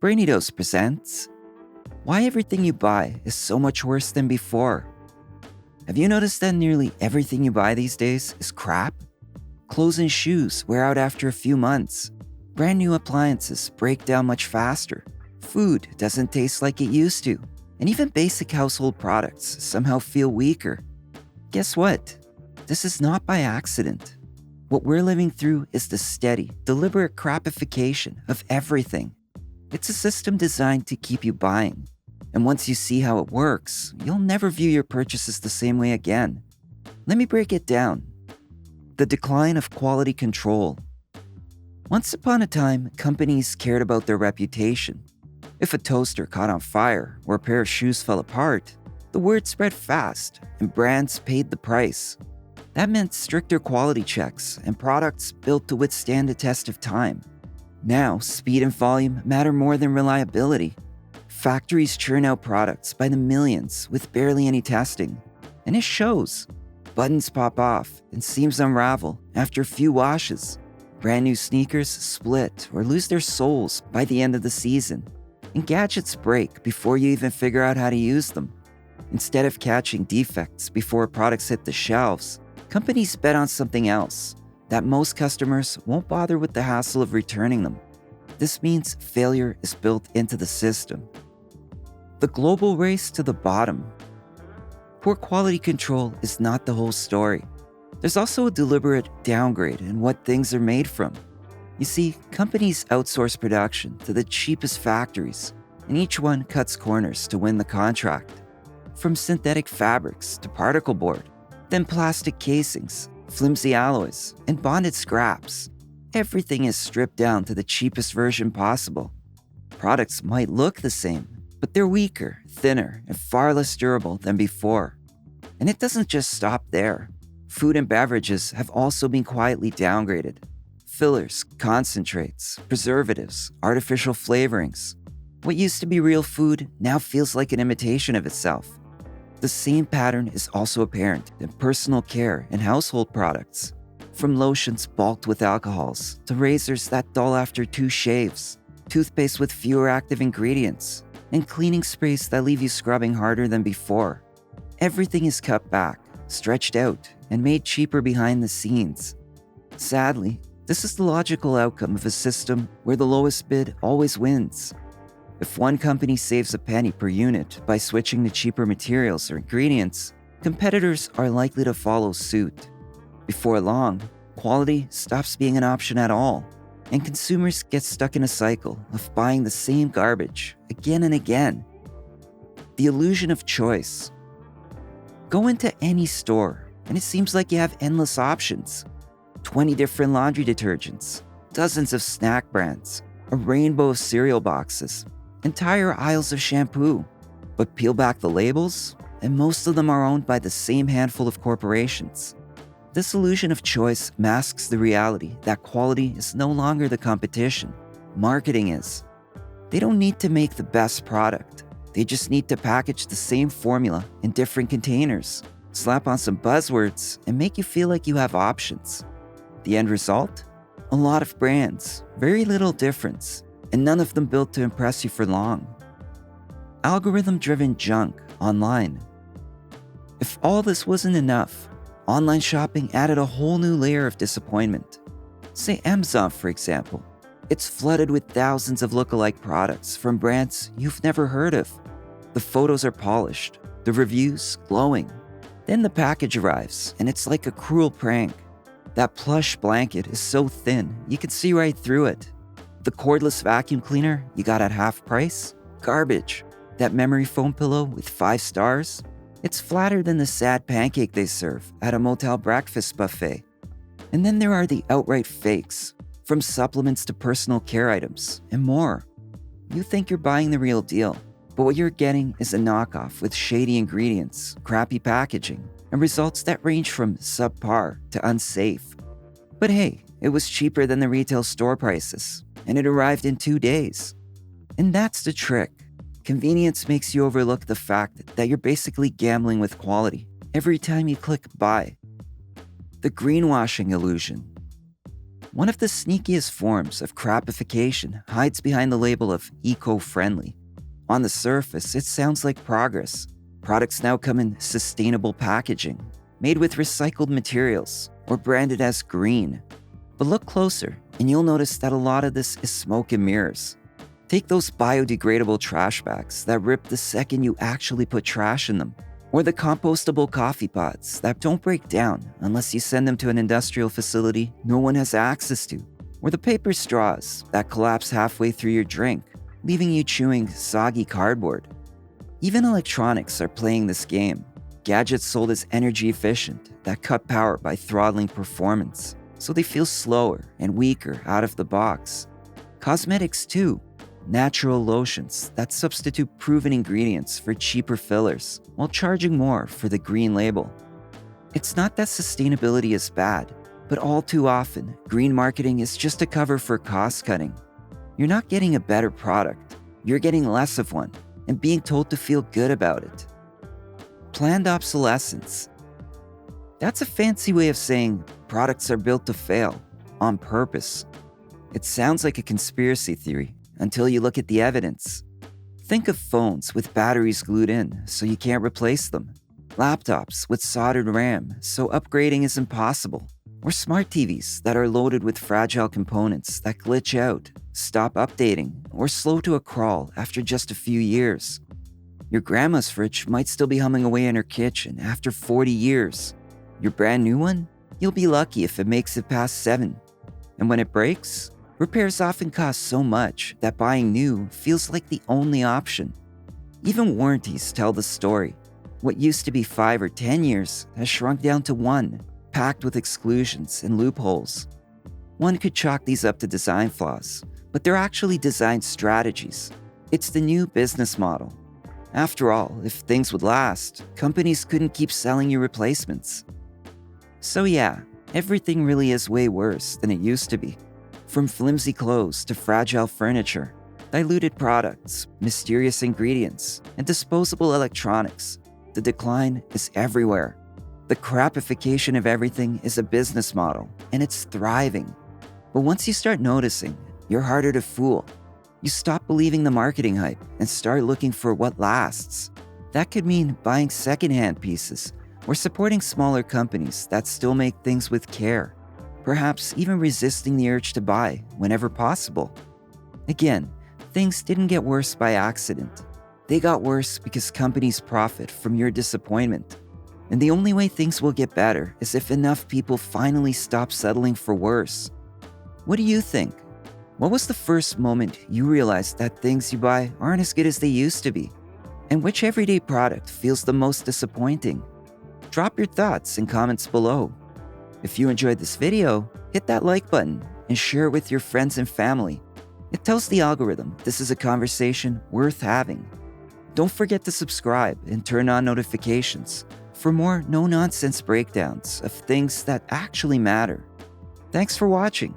BRAINY presents Why Everything You Buy is So Much Worse Than Before. Have you noticed that nearly everything you buy these days is crap? Clothes and shoes wear out after a few months. Brand new appliances break down much faster. Food doesn't taste like it used to. And even basic household products somehow feel weaker. Guess what? This is not by accident. What we're living through is the steady, deliberate crapification of everything. It's a system designed to keep you buying. And once you see how it works, you'll never view your purchases the same way again. Let me break it down. The decline of quality control. Once upon a time, companies cared about their reputation. If a toaster caught on fire or a pair of shoes fell apart, the word spread fast and brands paid the price. That meant stricter quality checks and products built to withstand the test of time. Now, speed and volume matter more than reliability. Factories churn out products by the millions with barely any testing. And it shows. Buttons pop off and seams unravel after a few washes. Brand new sneakers split or lose their soles by the end of the season. And gadgets break before you even figure out how to use them. Instead of catching defects before products hit the shelves, companies bet on something else, that most customers won't bother with the hassle of returning them. This means failure is built into the system. The global race to the bottom. Poor quality control is not the whole story. There's also a deliberate downgrade in what things are made from. You see, companies outsource production to the cheapest factories, and each one cuts corners to win the contract. From synthetic fabrics to particle board, then plastic casings, flimsy alloys, and bonded scraps. Everything is stripped down to the cheapest version possible. Products might look the same, but they're weaker, thinner, and far less durable than before. And it doesn't just stop there. Food and beverages have also been quietly downgraded. Fillers, concentrates, preservatives, artificial flavorings. What used to be real food now feels like an imitation of itself. The same pattern is also apparent in personal care and household products, from lotions bulked with alcohols to razors that dull after 2 shaves, toothpaste with fewer active ingredients, and cleaning sprays that leave you scrubbing harder than before. Everything is cut back, stretched out, and made cheaper behind the scenes. Sadly, this is the logical outcome of a system where the lowest bid always wins. If one company saves a penny per unit by switching to cheaper materials or ingredients, competitors are likely to follow suit. Before long, quality stops being an option at all, and consumers get stuck in a cycle of buying the same garbage again and again. The illusion of choice. Go into any store, and it seems like you have endless options. 20 different laundry detergents, dozens of snack brands, a rainbow of cereal boxes, entire aisles of shampoo. But peel back the labels, and most of them are owned by the same handful of corporations. This illusion of choice masks the reality that quality is no longer the competition. Marketing is. They don't need to make the best product. They just need to package the same formula in different containers, slap on some buzzwords, and make you feel like you have options. The end result? A lot of brands, very little difference, and none of them built to impress you for long. Algorithm-driven junk online. If all this wasn't enough, online shopping added a whole new layer of disappointment. Say Amazon, for example. It's flooded with thousands of lookalike products from brands you've never heard of. The photos are polished, the reviews glowing. Then the package arrives, and it's like a cruel prank. That plush blanket is so thin, you can see right through it. The cordless vacuum cleaner you got at half price? Garbage. That memory foam pillow with 5 stars? It's flatter than the sad pancake they serve at a motel breakfast buffet. And then there are the outright fakes, from supplements to personal care items, and more. You think you're buying the real deal, but what you're getting is a knockoff with shady ingredients, crappy packaging, and results that range from subpar to unsafe. But hey, it was cheaper than the retail store prices, and it arrived in 2 days. And that's the trick. Convenience makes you overlook the fact that you're basically gambling with quality every time you click buy. The greenwashing illusion. One of the sneakiest forms of crapification hides behind the label of eco-friendly. On the surface, it sounds like progress. Products now come in sustainable packaging, made with recycled materials, or branded as green. But look closer, and you'll notice that a lot of this is smoke and mirrors. Take those biodegradable trash bags that rip the second you actually put trash in them, or the compostable coffee pots that don't break down unless you send them to an industrial facility no one has access to, or the paper straws that collapse halfway through your drink, leaving you chewing soggy cardboard. Even electronics are playing this game. Gadgets sold as energy efficient that cut power by throttling performance, so they feel slower and weaker out of the box. Cosmetics too. Natural lotions that substitute proven ingredients for cheaper fillers while charging more for the green label. It's not that sustainability is bad, but all too often, green marketing is just a cover for cost cutting. You're not getting a better product, you're getting less of one and being told to feel good about it. Planned obsolescence. That's a fancy way of saying products are built to fail, on purpose. It sounds like a conspiracy theory until you look at the evidence. Think of phones with batteries glued in so you can't replace them, laptops with soldered RAM so upgrading is impossible, or smart TVs that are loaded with fragile components that glitch out, stop updating, or slow to a crawl after just a few years. Your grandma's fridge might still be humming away in her kitchen after 40 years. Your brand new one? You'll be lucky if it makes it past 7. And when it breaks, repairs often cost so much that buying new feels like the only option. Even warranties tell the story. What used to be 5 or 10 years has shrunk down to 1, packed with exclusions and loopholes. One could chalk these up to design flaws, but they're actually design strategies. It's the new business model. After all, if things would last, companies couldn't keep selling you replacements. So yeah, everything really is way worse than it used to be. From flimsy clothes to fragile furniture, diluted products, mysterious ingredients, and disposable electronics, the decline is everywhere. The crapification of everything is a business model, and it's thriving. But once you start noticing, you're harder to fool. You stop believing the marketing hype and start looking for what lasts. That could mean buying secondhand pieces or supporting smaller companies that still make things with care. Perhaps even resisting the urge to buy whenever possible. Again, things didn't get worse by accident. They got worse because companies profit from your disappointment. And the only way things will get better is if enough people finally stop settling for worse. What do you think? What was the first moment you realized that things you buy aren't as good as they used to be? And which everyday product feels the most disappointing? Drop your thoughts in comments below. If you enjoyed this video, hit that like button and share it with your friends and family. It tells the algorithm this is a conversation worth having. Don't forget to subscribe and turn on notifications for more no-nonsense breakdowns of things that actually matter. Thanks for watching.